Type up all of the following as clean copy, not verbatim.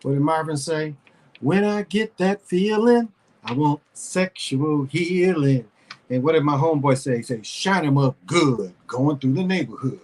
What did Marvin say? When I get that feeling, I want sexual healing. And what did my homeboy say? He said, shine him up good, going through the neighborhood.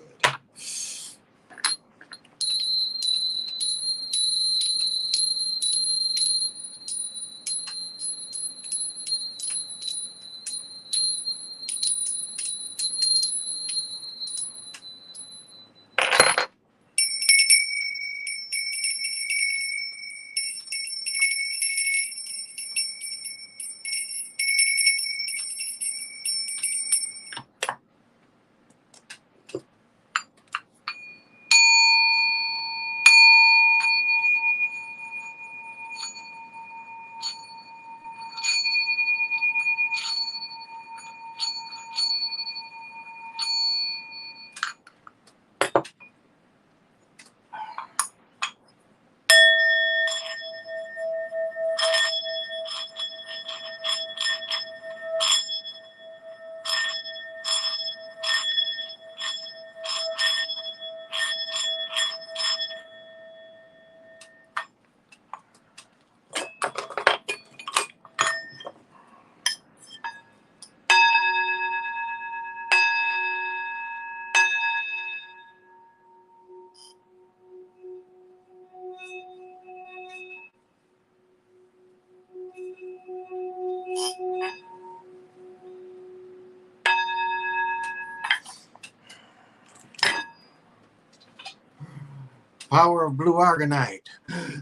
Power of blue argonite.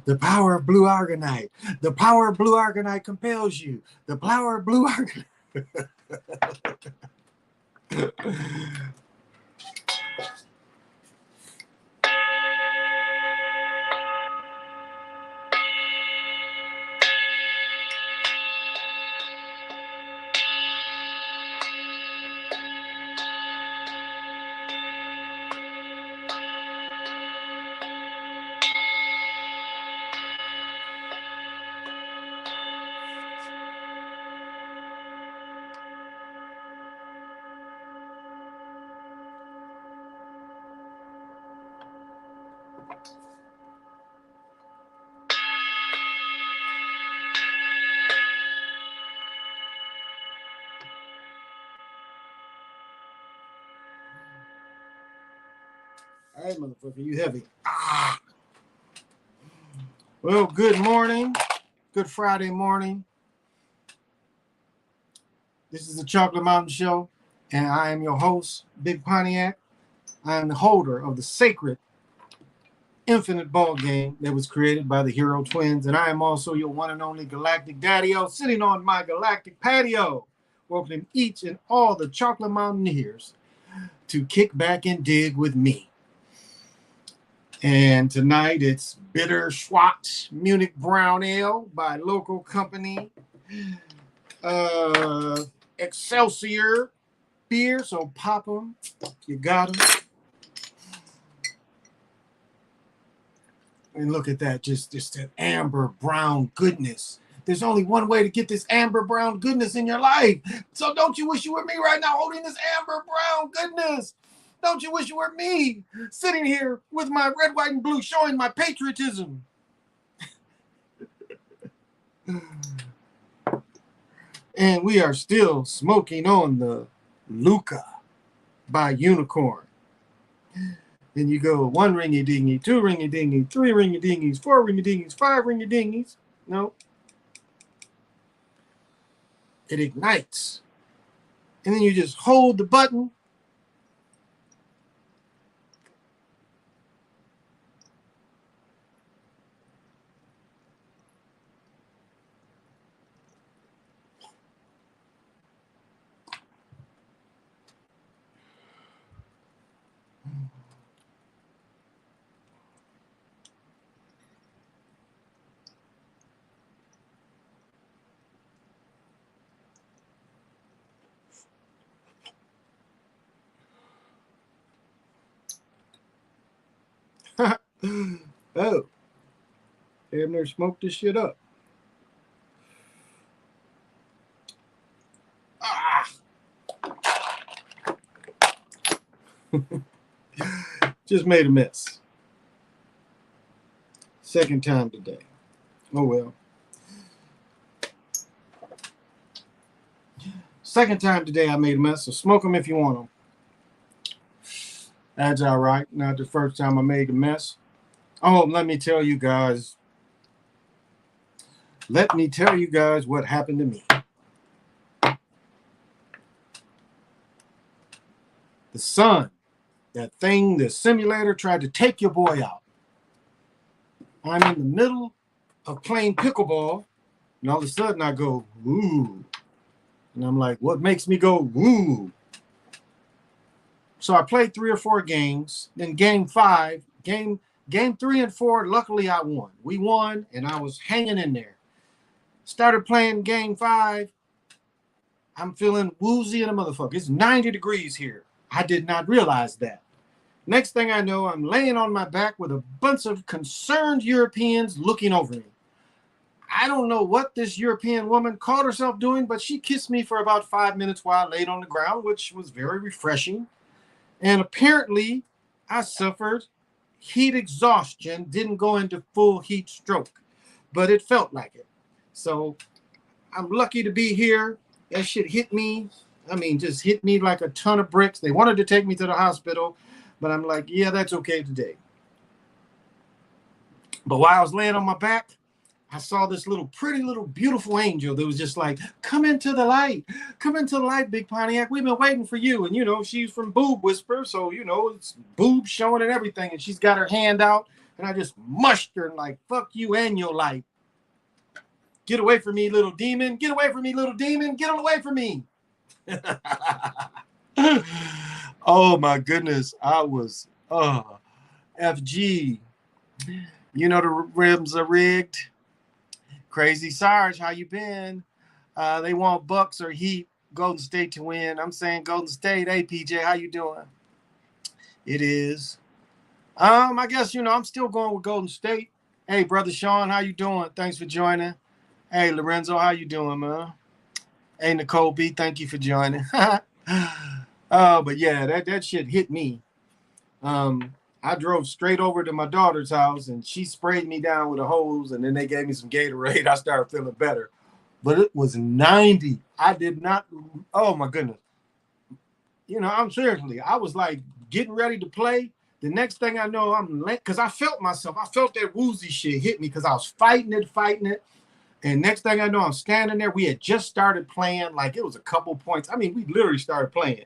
The power of blue argonite. The power of blue argonite compels you. The power of blue argonite. All right, motherfucker, you heavy. Ah. Well, good morning. Good Friday morning. This is the Chocolate Mountain Show, and I am your host, Big Pontiac. I am the holder of the sacred infinite ball game that was created by the Hero Twins, and I am also your one and only galactic daddy-o, sitting on my galactic patio, welcoming each and all the Chocolate Mountaineers to kick back and dig with me. And tonight it's Bitter Schwarz Munich Brown Ale by local company Excelsior Beer. So pop them. You got them. And look at that. Just that amber brown goodness. There's only one way to get this amber brown goodness in your life. So don't you wish you were me right now holding this amber brown goodness? Don't you wish you were me sitting here with my red, white, and blue showing my patriotism? And we are still smoking on the Luca by Unicorn. Then you go 1 ringy dingy, 2 ringy dingy, 3 ringy dingies, 4 ringy dingies, 5 ringy dingies. No. It ignites. And then you just hold the button. Oh, damn near smoked this shit up. Ah. Just made a mess. Second time today. Oh well. Second time today I made a mess, so smoke them if you want them. That's all right. Not the first time I made a mess. Oh, let me tell you guys. Let me tell you guys what happened to me. The sun, that thing, the simulator tried to take your boy out. I'm in the middle of playing pickleball, and all of a sudden I go, ooh. And I'm like, what makes me go, ooh? So I played 3 or 4 games. Then game 5, game 3 and 4, luckily I won. We won, and I was hanging in there. Started playing game 5. I'm feeling woozy in a motherfucker. It's 90 degrees here. I did not realize that. Next thing I know, I'm laying on my back with a bunch of concerned Europeans looking over me. I don't know what this European woman called herself doing, but she kissed me for about 5 minutes while I laid on the ground, which was very refreshing. And apparently, I suffered heat exhaustion, didn't go into full heat stroke, but it felt like it. So I'm lucky to be here. That shit hit me. I mean, just hit me like a ton of bricks. They wanted to take me to the hospital, but I'm like, yeah, that's okay today. But while I was laying on my back, I saw this little pretty little beautiful angel that was just like, come into the light. Come into the light, Big Pontiac. We've been waiting for you. And, you know, she's from Boob Whisper. So, you know, it's boob showing and everything. And she's got her hand out. And I just mushed her and like, fuck you and your light. Get away from me, little demon. Get away from me, little demon. Get away from me. Oh, my goodness. I was, FG. You know the rims are rigged. Crazy Sarge, how you been? They want Bucks or Heat, Golden State to win. I'm saying Golden State. Hey, PJ, how you doing? It is. I guess, you know, I'm still going with Golden State. Hey, brother Sean, how you doing? Thanks for joining. Hey, Lorenzo, how you doing, man? Hey, Nicole B, thank you for joining. But yeah, that shit hit me. I drove straight over to my daughter's house and she sprayed me down with a hose and then they gave me some Gatorade. I started feeling better. But it was 90. I did not, oh my goodness. You know, I'm seriously, I was like getting ready to play. The next thing I know, I'm late because I felt myself. I felt that woozy shit hit me because I was fighting it. And next thing I know, I'm standing there. We had just started playing, like it was a couple points. I mean, we literally started playing.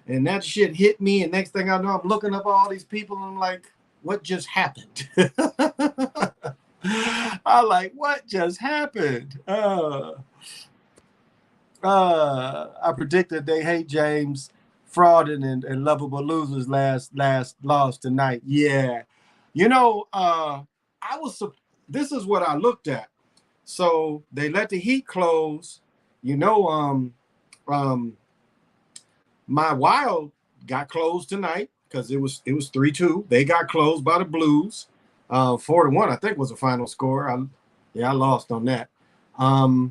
And that shit hit me. And next thing I know, I'm looking up all these people. And I'm like, what just happened? I'm like, what just happened? I predicted they hate James, fraud and lovable losers last lost tonight. Yeah. You know, this is what I looked at. So they let the Heat close. You know, my Wild got closed tonight because it was 3-2. They got closed by the Blues. 4-1, I think was the final score. I lost on that. I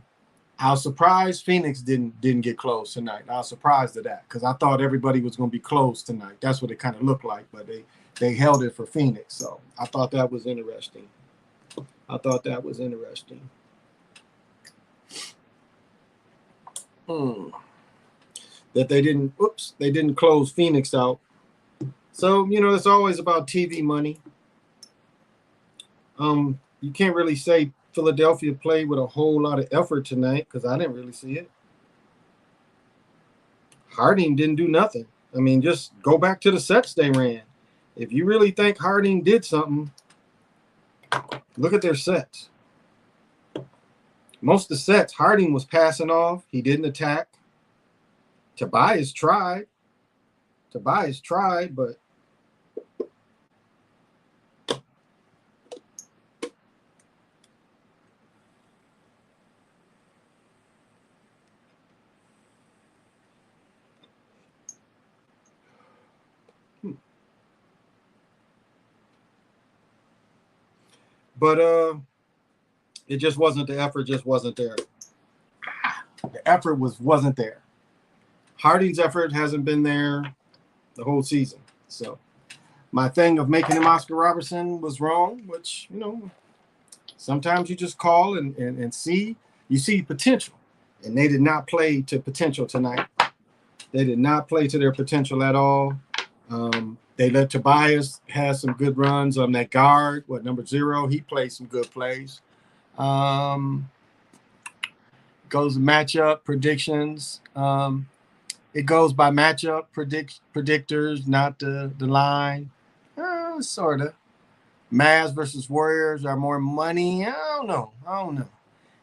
was surprised Phoenix didn't get closed tonight. I was surprised at that because I thought everybody was going to be closed tonight. That's what it kind of looked like, but they held it for Phoenix. So I thought that was interesting. That they didn't close Phoenix out. So, you know, it's always about TV money. You can't really say Philadelphia played with a whole lot of effort tonight because I didn't really see it. Harding didn't do nothing. I mean, just go back to the sets they ran. If you really think Harding did something, look at their sets. Most of the sets, Harding was passing off. He didn't attack. Tobias tried, but it just wasn't, the effort just wasn't there. The effort wasn't there. Harding's effort hasn't been there the whole season. So my thing of making him Oscar Robertson was wrong, which, you know, Sometimes you just call and see, you see potential. And they did not play to potential tonight. They did not play to their potential at all. They let Tobias have some good runs on that guard. Number 0? He played some good plays. Goes matchup predictions. It goes by matchup predictors, not the line. Sort of. Mavs versus Warriors are more money. I don't know.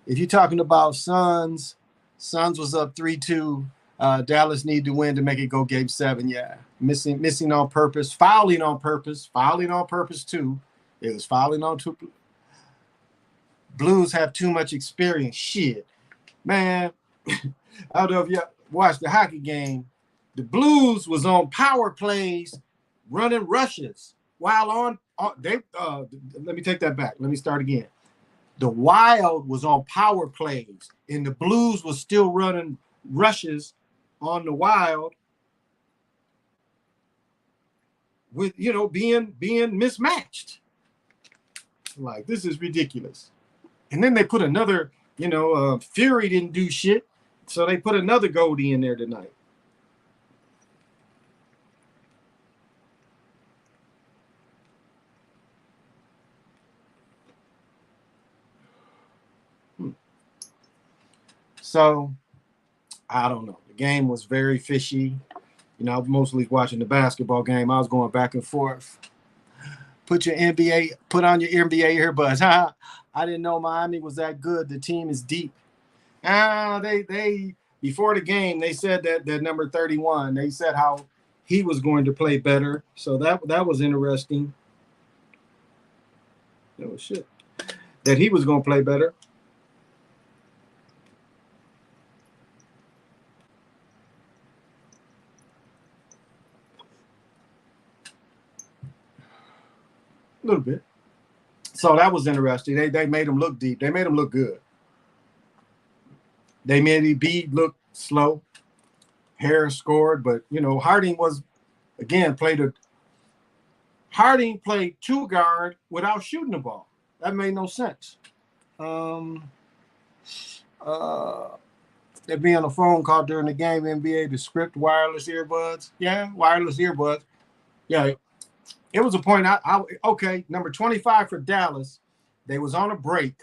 If you're talking about Suns was up 3-2. Dallas need to win to make it go game 7. Yeah. Missing on purpose, fouling on purpose too. It was fouling on two. Blues have too much experience. Shit. Man, I don't know if you watched the hockey game. The Blues was on power plays, running rushes while on they. Let me take that back. Let me start again. The Wild was on power plays, and the Blues was still running rushes on the Wild with being mismatched. Like, this is ridiculous. And then they put another. Fury didn't do shit, so they put another Goldie in there tonight. So, I don't know. The game was very fishy. I was mostly watching the basketball game. I was going back and forth. Put on your NBA earbuds. I didn't know Miami was that good. The team is deep. They before the game, they said that number 31, they said how he was going to play better. So that was interesting. Oh, shit. That he was going to play better. A little bit. So that was interesting. They made him look deep. They made him look good. They made Embiid look slow. Harris scored, but Harding was Harding played 2 guard without shooting the ball. That made no sense. There being a phone call during the game, NBA, the script, wireless earbuds. Yeah, wireless earbuds. Yeah, it was a point. Okay, number 25 for Dallas. They was on a break,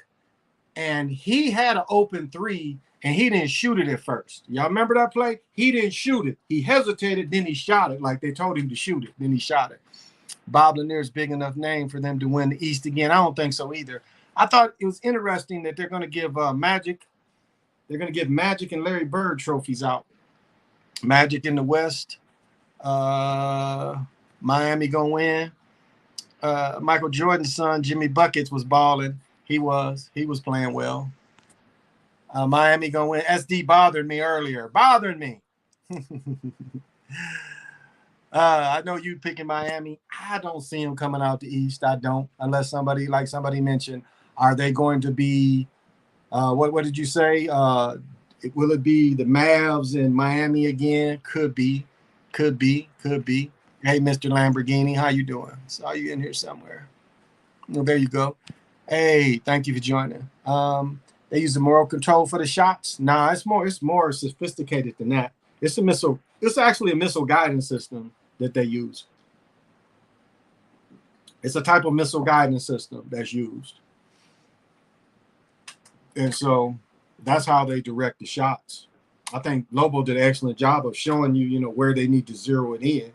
and he had an open 3, and he didn't shoot it at first. Y'all remember that play? He didn't shoot it. He hesitated, then he shot it like they told him to shoot it. Then he shot it. Bob Lanier's big enough name for them to win the East again? I don't think so either. I thought it was interesting that they're going to give Magic. They're going to give Magic and Larry Bird trophies out. Magic in the West. Miami going to win. Michael Jordan's son, Jimmy Buckets, was balling. He was playing well. Miami going to win. SD bothered me earlier. Bothered me. I know you picking Miami. I don't see them coming out the East. I don't, unless somebody mentioned, are they going to be, what did you say? Will it be the Mavs in Miami again? Could be. Hey, Mr. Lamborghini, how you doing? Saw you in here somewhere. Well, there you go. Hey, thank you for joining. They use the moral control for the shots. Nah, it's more sophisticated than that. It's a missile. It's actually a missile guidance system that they use. It's a type of missile guidance system that's used. And so that's how they direct the shots. I think Lobo did an excellent job of showing you, where they need to zero it in.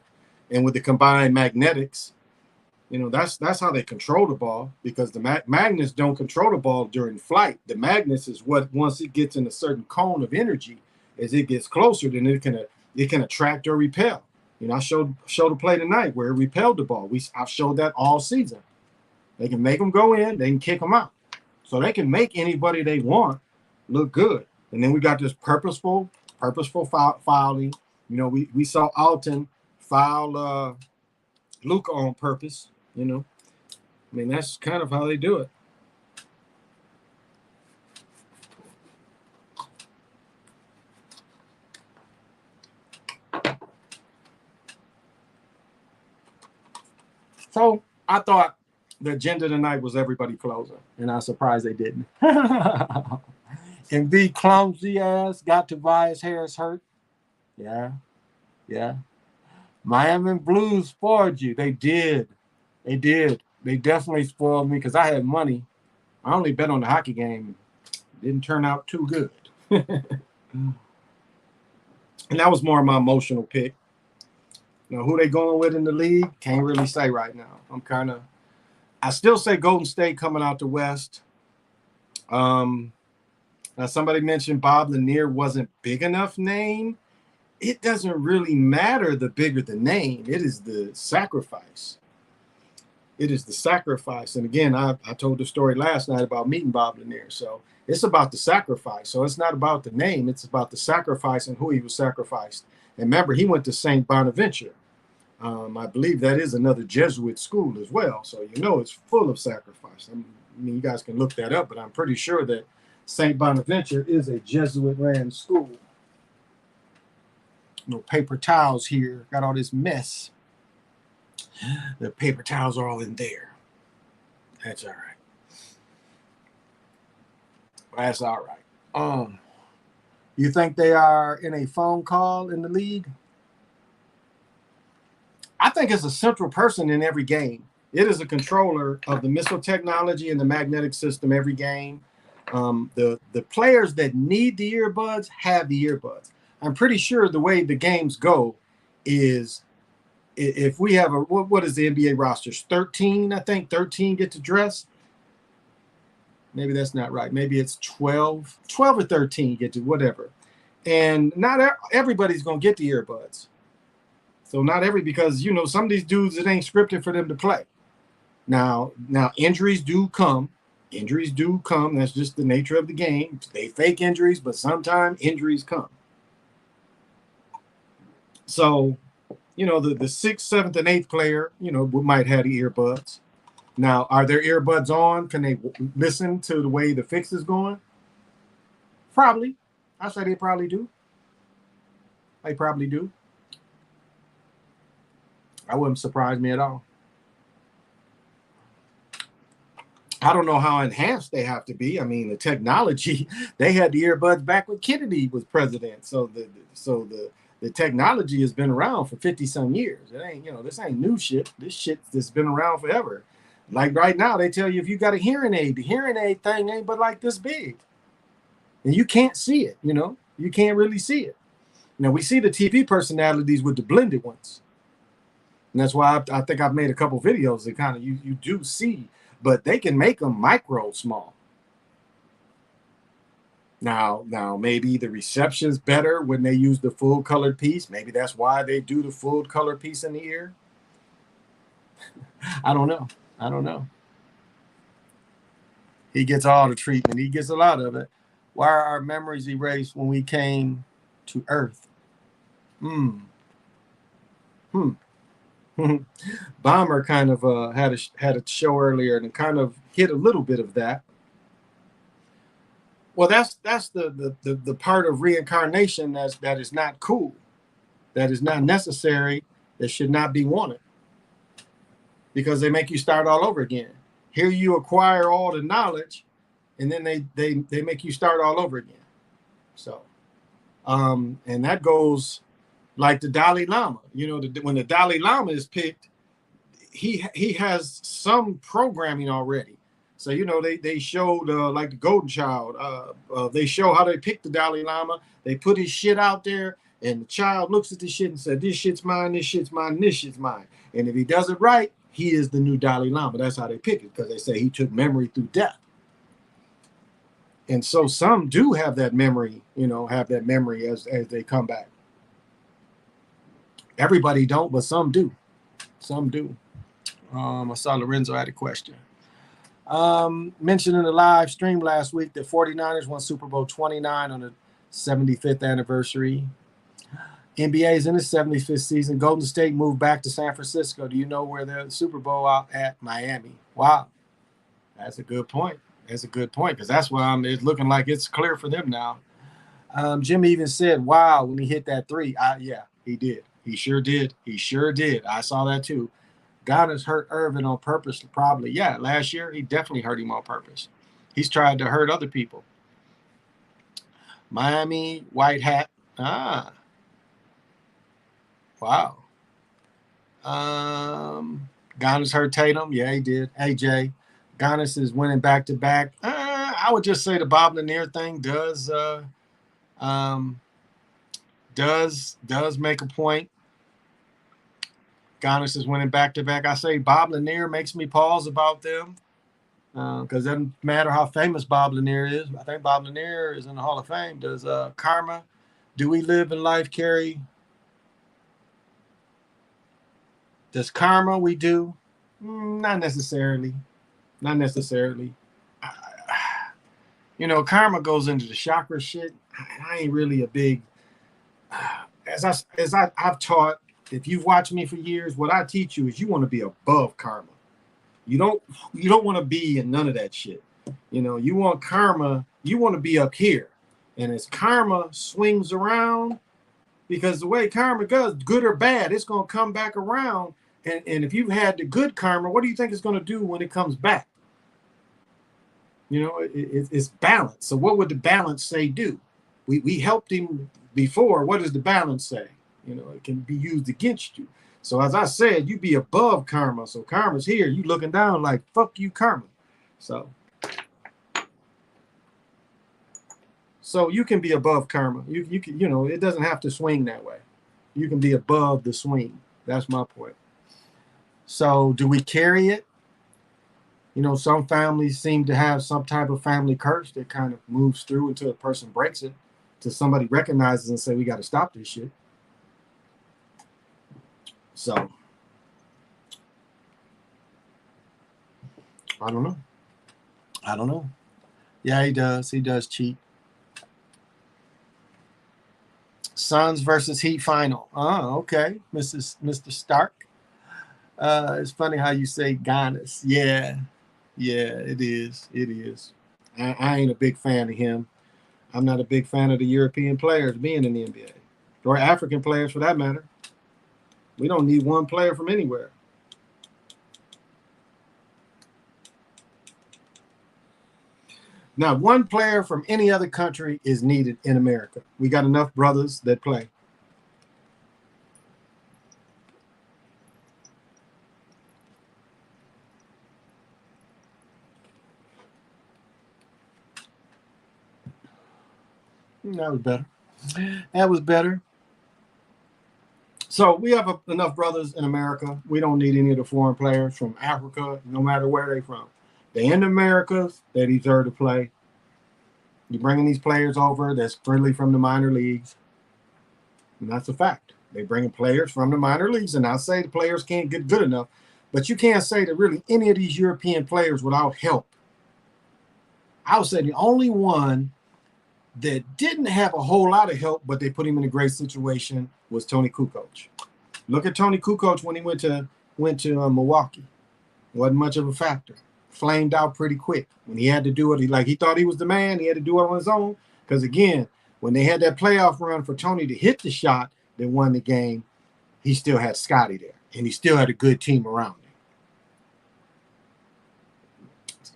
And with the combined magnetics, that's how they control the ball, because the magnets don't control the ball during flight. The magnets is what, once it gets in a certain cone of energy, as it gets closer, then it can attract or repel. I showed a play tonight where it repelled the ball. I've showed that all season. They can make them go in, they can kick them out. So they can make anybody they want look good. And then we got this purposeful fouling. We saw Alton foul Luka on purpose. That's kind of how they do it. So I thought the agenda tonight was everybody closing, and I'm surprised they didn't. And B clumsy ass got Tobias Harris hurt. Yeah, yeah. Miami Blues spoiled you. They did. They did. They definitely spoiled me because I had money. I only bet on the hockey game. Didn't turn out too good. And that was more of my emotional pick. Now, who they going with in the league? Can't really say right now. I still say Golden State coming out the West. Now somebody mentioned Bob Lanier wasn't big enough name. It doesn't really matter the bigger the name. It is the sacrifice. It is the sacrifice. And again, I told the story last night about meeting Bob Lanier. So it's about the sacrifice. So it's not about the name. It's about the sacrifice and who he was sacrificed. And remember, he went to St. Bonaventure. I believe that is another Jesuit school as well. So, it's full of sacrifice. I mean, you guys can look that up, but I'm pretty sure that St. Bonaventure is a Jesuit-ran school. No paper towels here. Got all this mess. The paper towels are all in there. That's all right. That's all right. You think they are in a phone call in the league? I think it's a central person in every game. It is a controller of the missile technology and the magnetic system every game. The players that need the earbuds have the earbuds. I'm pretty sure the way the games go is if we have what is the NBA roster? 13, I think 13 get to dress. Maybe that's not right. Maybe it's 12 or 13 get to whatever. And not everybody's going to get the earbuds. So not because, some of these dudes, it ain't scripted for them to play. Now injuries do come. Injuries do come. That's just the nature of the game. They fake injuries, but sometimes injuries come. So, the 6th, 7th, and 8th player, might have the earbuds. Now, are their earbuds on? Can they listen to the way the fix is going? Probably. I say they probably do. They probably do. That wouldn't surprise me at all. I don't know how enhanced they have to be. I mean, the technology, they had the earbuds back when Kennedy was president. So the technology has been around for 50-some years. It ain't, this ain't new shit. This shit that's been around forever. Like right now, they tell you if you got a hearing aid, the hearing aid thing ain't but like this big. And you can't see it, You can't really see it. Now, we see the TV personalities with the blended ones. And that's why I think I've made a couple videos that kind of you do see, but they can make them micro small. Now maybe the reception's better when they use the full colored piece. Maybe that's why they do the full color piece in the ear. I don't know. He gets all the treatment. He gets a lot of it. Why are our memories erased when we came to Earth? Bomber kind of had a show earlier and kind of hit a little bit of that. Well, that's the part of reincarnation that is not cool, that is not necessary, that should not be wanted, because they make you start all over again. Here you acquire all the knowledge, and then they make you start all over again. So, and that goes like the Dalai Lama. When the Dalai Lama is picked, he has some programming already. So, they showed like the Golden Child. They show how they picked the Dalai Lama. They put his shit out there, and the child looks at the shit and said, this shit's mine, this shit's mine, this shit's mine. And if he does it right, he is the new Dalai Lama. That's how they pick it, because they say he took memory through death. And so some do have that memory, as they come back. Everybody don't, but some do. Some do. I saw Lorenzo had a question. Mentioned in the live stream last week that 49ers won Super Bowl 29 on the 75th anniversary. NBA is in its 75th season. Golden State moved back to San Francisco. Do you know where they're the Super Bowl out at? Miami. Wow. That's a good point. Because that's why it's looking like it's clear for them now. Jimmy even said, wow, when he hit that three. Yeah, he did. He sure did. I saw that too. Giannis hurt Irving on purpose, probably. Yeah, last year he definitely hurt him on purpose. He's tried to hurt other people. Miami, white hat. Ah, wow. Giannis hurt Tatum. Yeah, he did. AJ. Giannis is winning back to back. I would just say the Bob Lanier thing um, does make a point. Giannis is winning back to back. I say Bob Lanier makes me pause about them because it doesn't matter how famous Bob Lanier is. I think Bob Lanier is in the Hall of Fame. Does karma? Do we live in life carry? Does karma we do? Not necessarily. Not necessarily. You know, karma goes into the chakra shit. I ain't really a big I've taught. If you've watched me for years, what I teach you is you want to be above karma. You don't want to be in none of that shit. You know, you want karma. You want to be up here, and as karma swings around, because the way karma goes, good or bad, it's gonna come back around. And if you've had the good karma, what do you think it's gonna do when it comes back? You know, it's balance. So what would the balance say do? We helped him before. What does the balance say? You know, it can be used against you. So as I said, you be above karma. So karma's here. You looking down like, fuck you, karma. So you can be above karma. You can, you know, it doesn't have to swing that way. You can be above the swing. That's my point. So do we carry it? You know, some families seem to have some type of family curse that kind of moves through until a person breaks it, till somebody recognizes and say, we got to stop this shit. So, I don't know. I don't know. Yeah, he does. He does cheat. Suns versus Heat final. Oh, okay, Mr. Stark. It's funny how you say Giannis. Yeah, it is. It is. I ain't a big fan of him. I'm not a big fan of the European players being in the NBA, or African players for that matter. We don't need one player from anywhere. Now, one player from any other country is needed in America. We got enough brothers that play. That was better. That was better. So we have enough brothers in America. We don't need any of the foreign players from Africa, no matter where they're from. They in Americas, they deserve to play. You're bringing these players over that's friendly from the minor leagues. And that's a fact. They bring players from the minor leagues, and I say the players can't get good enough, but you can't say that really any of these European players without help. I would say the only one that didn't have a whole lot of help, but they put him in a great situation was Tony Kukoc. Look at Tony Kukoc when he went to Milwaukee. Wasn't much of a factor. Flamed out pretty quick. When he had to do it, he thought he was the man. He had to do it on his own. Because again, when they had that playoff run for Tony to hit the shot that won the game, he still had Scotty there. And he still had a good team around him.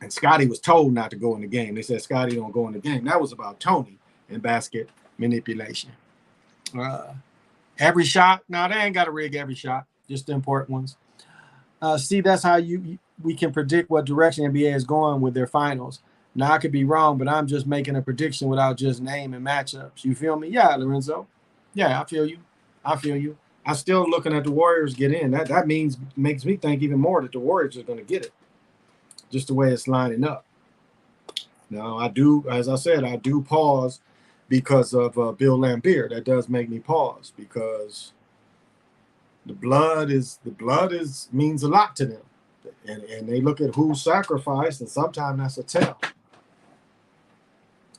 And Scotty was told not to go in the game. They said, Scotty don't go in the game. That was about Tony and basket manipulation. Every shot, no, they ain't got to rig every shot, just the important ones. See, that's how we can predict what direction NBA is going with their finals. Now, I could be wrong, but I'm just making a prediction without just name and matchups. You feel me? Yeah, Lorenzo. Yeah, I feel you. I'm still looking at the Warriors get in. That makes me think even more that the Warriors are going to get it. Just the way it's lining up. Now, I do, as I said, I do pause because of Bill Laimbeer. That does make me pause because the blood means a lot to them. And they look at who sacrificed, and sometimes that's a tell.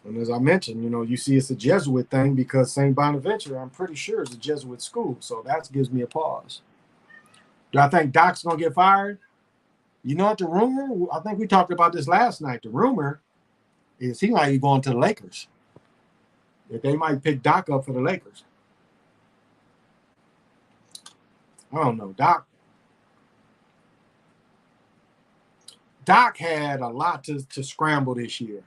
And as I mentioned, you know, you see it's a Jesuit thing because St. Bonaventure, I'm pretty sure, is a Jesuit school. So that gives me a pause. Do I think Doc's going to get fired? You know what the rumor? I think we talked about this last night. The rumor is he might be going to the Lakers. That they might pick Doc up for the Lakers. I don't know. Doc Doc had a lot to scramble this year.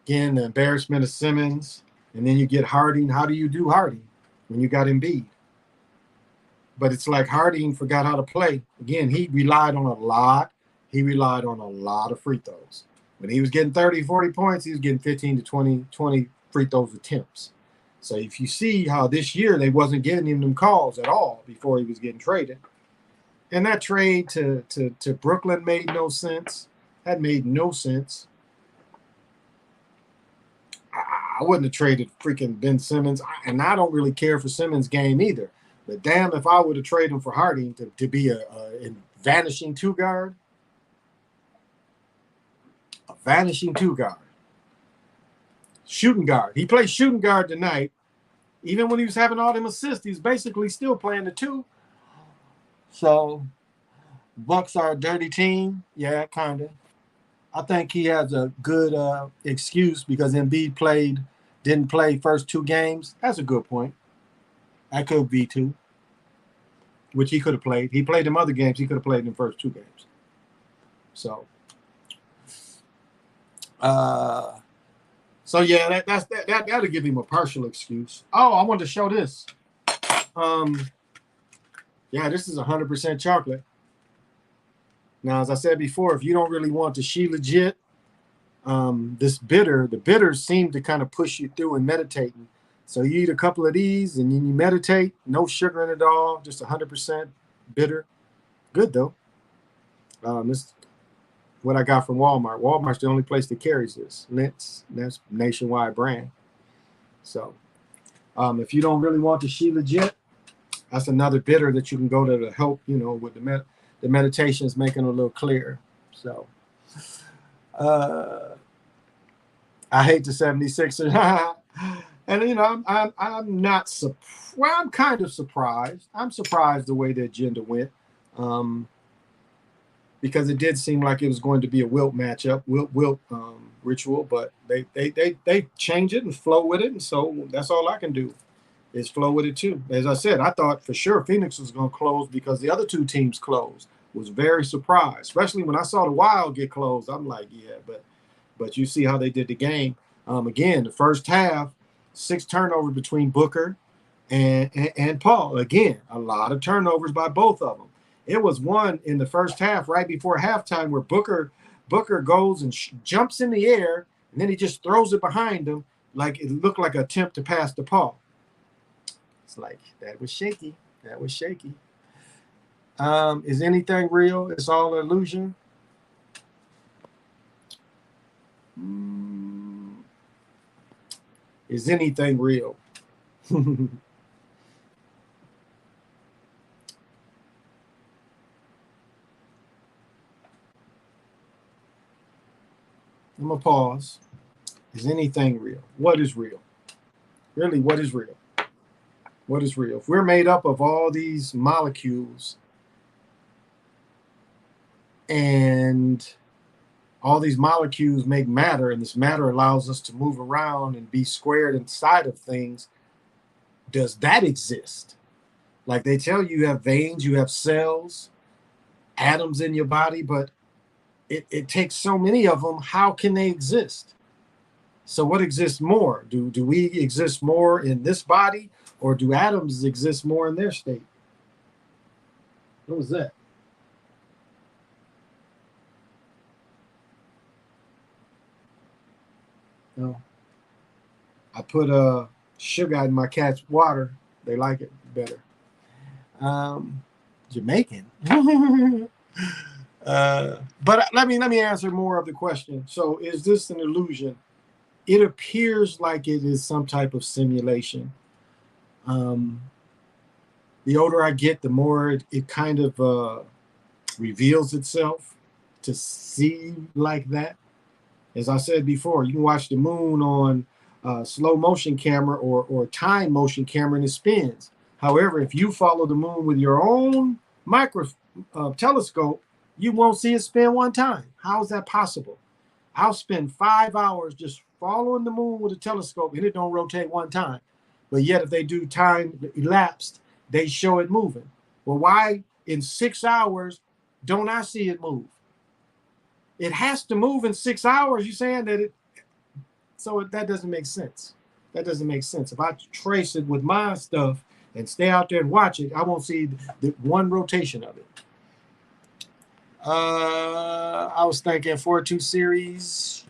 Again, the embarrassment of Simmons, and then you get Harding. How do you do Harding when you got Embiid? But it's like Harding forgot how to play. Again, he relied on a lot. He relied on a lot of free throws. When he was getting 30, 40 points, he was getting 15 to 20 free throws attempts. So if you see how this year they wasn't getting him them calls at all before he was getting traded. And that trade to Brooklyn made no sense. That made no sense. I wouldn't have traded freaking Ben Simmons. And I don't really care for Simmons' game either. But damn, if I would have traded him for Harding to be a vanishing two guard. A vanishing two guard. Shooting guard. He played shooting guard tonight. Even when he was having all them assists, he's basically still playing the two. So, Bucks are a dirty team. Yeah, kind of. I think he has a good excuse because Embiid didn't play first two games. That's a good point. That could be two, which he could have played. He played them other games. He could have played in the first two games. So yeah, that'll give him a partial excuse. Oh, I wanted to show this. Yeah, this is 100% chocolate. Now, as I said before, if you don't really want the She Legit, the bitters seem to kind of push you through and meditating. So you eat a couple of these and then you meditate. No sugar in it at all, just 100% bitter. Good, though. This is what I got from Walmart. Walmart's the only place that carries this. And that's nationwide brand. So if you don't really want the She Legit, that's another bitter that you can go to help, with the meditations, making it a little clearer. So I hate the 76ers. And, I'm not I'm kind of surprised. I'm surprised the way the agenda went. Because it did seem like it was going to be a Wilt matchup, Wilt ritual, but they change it and flow with it. And so that's all I can do is flow with it too. As I said, I thought for sure Phoenix was going to close because the other two teams closed. Was very surprised, especially when I saw the Wild get closed. I'm like, yeah, but you see how they did the game. Again, the first half, 6 turnovers between Booker and Paul. Again, a lot of turnovers by both of them. It was one in the first half, right before halftime, where Booker goes and jumps in the air, and then he just throws it behind him, like it looked like an attempt to pass to Paul. It's like that was shaky. That was shaky. Is anything real? It's all illusion. Is anything real? I'm going to pause. Is anything real? What is real? Really, what is real? What is real? If we're made up of all these molecules and all these molecules make matter, and this matter allows us to move around and be squared inside of things, does that exist? Like they tell you, you have veins, you have cells, atoms in your body, but it takes so many of them. How can they exist? So what exists more? Do we exist more in this body, or do atoms exist more in their state? What was that? No. I put sugar in my cat's water. They like it better. Jamaican. But let me answer more of the question. So is this an illusion? It appears like it is some type of simulation. The older I get, the more it kind of reveals itself to seem like that. As I said before, you can watch the moon on slow motion camera or time motion camera and it spins. However, if you follow the moon with your own telescope, you won't see it spin one time. How is that possible? I'll spend 5 hours just following the moon with a telescope and it don't rotate one time. But yet if they do time elapsed, they show it moving. Well, why in 6 hours don't I see it move? It has to move in 6 hours. You're saying that it, so that doesn't make sense. That doesn't make sense. If I trace it with my stuff and stay out there and watch it, I won't see the one rotation of it. I was thinking 4-2 series.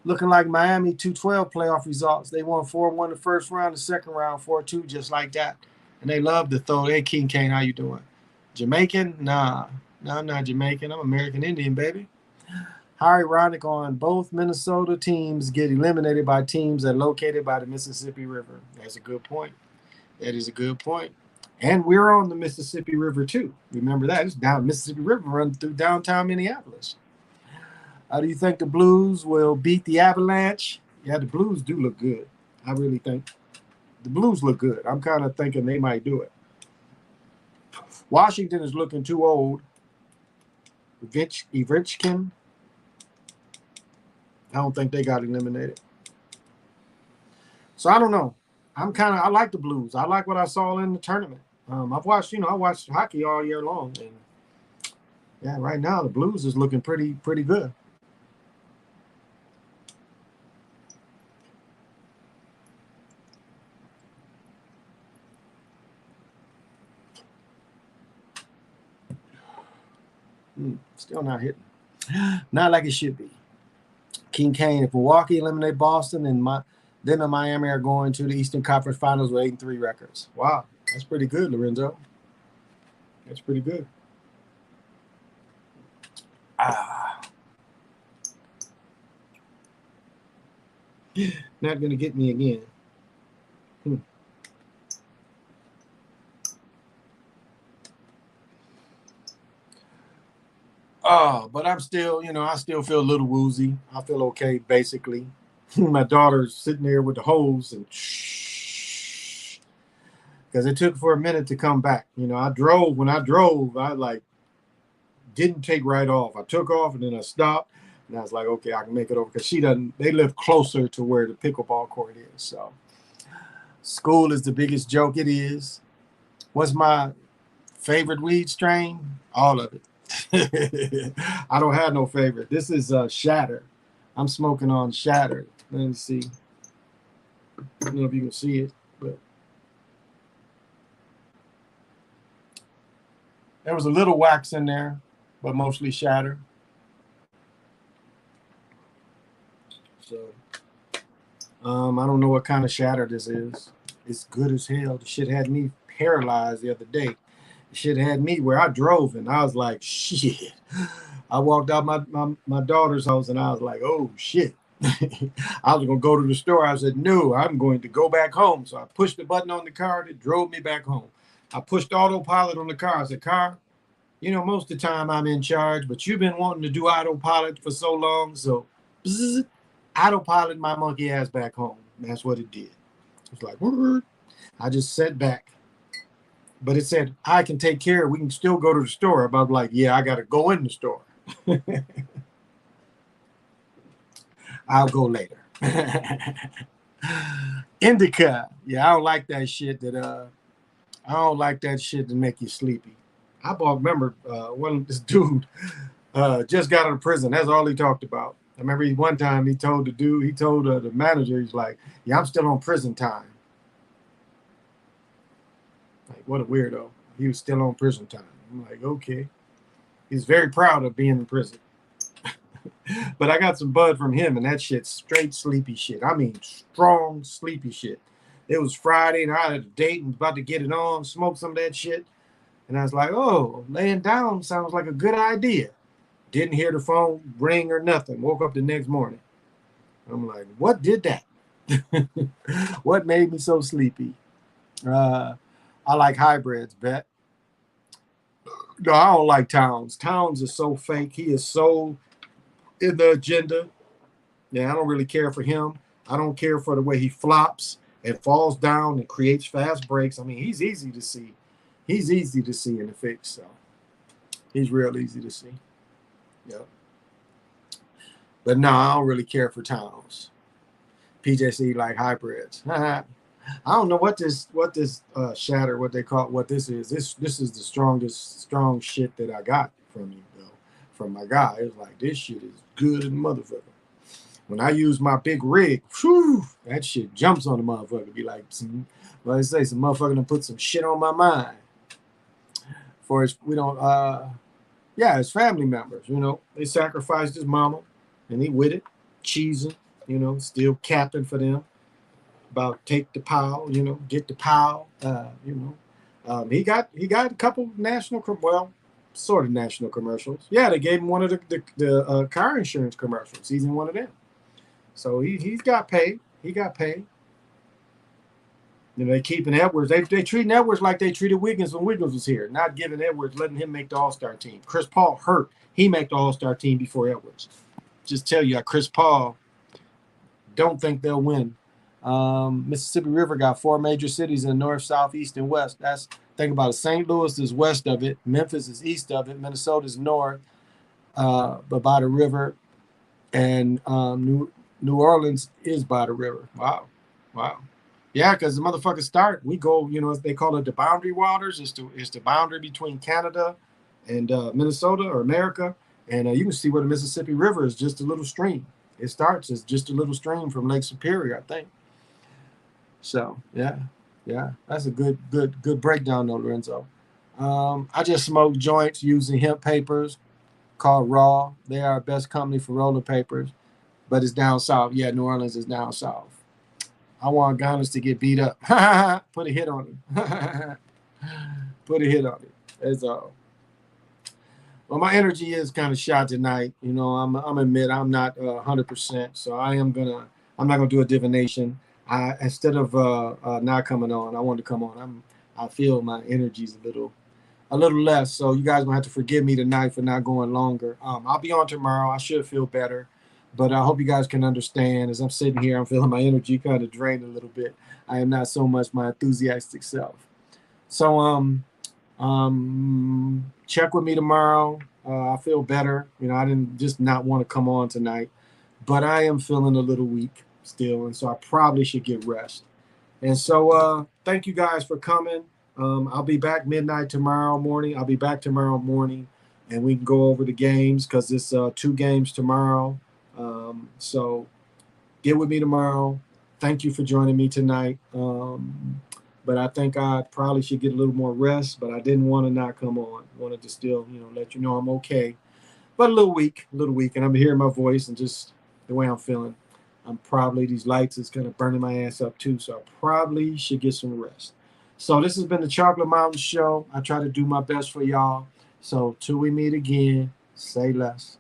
Looking like Miami 2-12 playoff results. They won 4-1 the first round, the second round 4-2, just like that. And they love to throw. Hey, King Kane, how you doing? Jamaican? Nah. No, I'm not Jamaican. I'm American Indian, baby. How ironic on both Minnesota teams get eliminated by teams that are located by the Mississippi River. That's a good point. That is a good point. And we're on the Mississippi River, too. Remember that. It's down Mississippi River runs through downtown Minneapolis. How do you think the Blues will beat the Avalanche? Yeah, the Blues do look good. I really think the Blues look good. I'm kind of thinking they might do it. Washington is looking too old. Ovechkin. I don't think they got eliminated. So I don't know. I like the Blues. I like what I saw in the tournament. I watched hockey all year long, and yeah, right now the Blues is looking pretty good. Still not hitting. Not like it should be. King Kane, if Milwaukee eliminate Boston, then the Miami are going to the Eastern Conference Finals with 8-3 records. Wow, that's pretty good, Lorenzo. That's pretty good. Not going to get me again. But I'm still, I still feel a little woozy. I feel okay, basically. My daughter's sitting there with the hose and because it took for a minute to come back. When I drove, I didn't take right off. I took off and then I stopped and I was like, okay, I can make it over because they live closer to where the pickleball court is. So school is the biggest joke it is. What's my favorite weed strain? All of it. I don't have no favorite. This is Shatter. I'm smoking on Shatter. Let me see. I don't know if you can see it, but there was a little wax in there, but mostly Shatter. So I don't know what kind of Shatter this is. It's good as hell. The shit had me paralyzed the other day. Shit had me where I drove and I was like, shit. I walked out my daughter's house and I was like, oh shit. I was gonna go to the store. I said, no, I'm going to go back home. So I pushed the button on the car that drove me back home. I pushed autopilot on the car. I said, car, most of the time I'm in charge, but you've been wanting to do autopilot for so long. So autopilot my monkey ass back home. That's what it did. It's like, I just sat back. But it said, I can take care of it. We can still go to the store. But I'm like, yeah, I got to go in the store. I'll go later. Indica. Yeah, I don't like that shit that make you sleepy. Remember this dude just got out of prison. That's all he talked about. I remember one time he told the manager, he's like, yeah, I'm still on prison time. Like, what a weirdo. He was still on prison time. I'm like, okay. He's very proud of being in prison. But I got some bud from him, and that shit's straight sleepy shit. I mean, strong sleepy shit. It was Friday, and I had a date and about to get it on, smoke some of that shit. And I was like, oh, laying down sounds like a good idea. Didn't hear the phone ring or nothing. Woke up the next morning. I'm like, what did that? What made me so sleepy? I like hybrids, bet. No, I don't like Towns. Towns is so fake. He is so in the agenda. Yeah, I don't really care for him. I don't care for the way he flops and falls down and creates fast breaks. I mean, he's easy to see. He's easy to see in the fix. So he's real easy to see. Yeah. But no, I don't really care for Towns. PJC like hybrids. I don't know what this Shatter, what they call what this is. This is the strong shit that I got from you though. from my guy. It was like, this shit is good as a motherfucker. When I use my big rig, whew, that shit jumps on the motherfucker. Be like, well, I say, some motherfucker done put some shit on my mind. For his, we don't, yeah, his family members, you know, they sacrificed his mama, and he with it, cheesing, you know, still capping for them about take the pow, you know, get the pow, you know. He got a couple national, well, sort of national commercials. Yeah, they gave him one of the car insurance commercials. He's in one of them. So he's got paid. He got paid. You know, they keeping Edwards. They treating Edwards like they treated Wiggins when Wiggins was here, not giving Edwards, letting him make the All-Star team. Chris Paul hurt. He made the All-Star team before Edwards. Just tell you, Chris Paul, don't think they'll win. Mississippi River got 4 major cities in north, south, east, and west. That's, think about it. St. Louis is west of it. Memphis is east of it. Minnesota is north, but by the river. And New Orleans is by the river. Wow. Yeah, because the motherfuckers start. We go, you know, they call it the boundary waters. It's the boundary between Canada and Minnesota or America. And you can see where the Mississippi River is just a little stream. It starts as just a little stream from Lake Superior, I think. So yeah, that's a good breakdown, though, Lorenzo. I just smoke joints using hemp papers called Raw. They are our best company for rolling papers, but it's down south. Yeah, New Orleans is down south. I want Gunners to get beat up. Put a hit on him. Put a hit on it. That's all. Well, my energy is kind of shot tonight. You know, I'm admit I'm not 100%. So I'm not gonna do a divination. Instead of not coming on, I want to come on. I feel my energy's a little less. So you guys gonna have to forgive me tonight for not going longer. I'll be on tomorrow. I should feel better. But I hope you guys can understand. As I'm sitting here, I'm feeling my energy kind of drained a little bit. I am not so much my enthusiastic self. So check with me tomorrow. I feel better. You know, I didn't just not want to come on tonight, but I am feeling a little weak still, and so I probably should get rest. And so thank you guys for coming. I'll be back midnight tomorrow morning. And we can go over the games because it's 2 games tomorrow. So get with me tomorrow. Thank you for joining me tonight. But I think I probably should get a little more rest, but I didn't want to not come on. Wanted to still, you know, let you know I'm okay, but a little weak, and I'm hearing my voice and just the way I'm feeling. I'm probably, these lights is kind of burning my ass up too, so I probably should get some rest. So this has been the Chocolate Mountain Show. I try to do my best for y'all. So till we meet again, say less.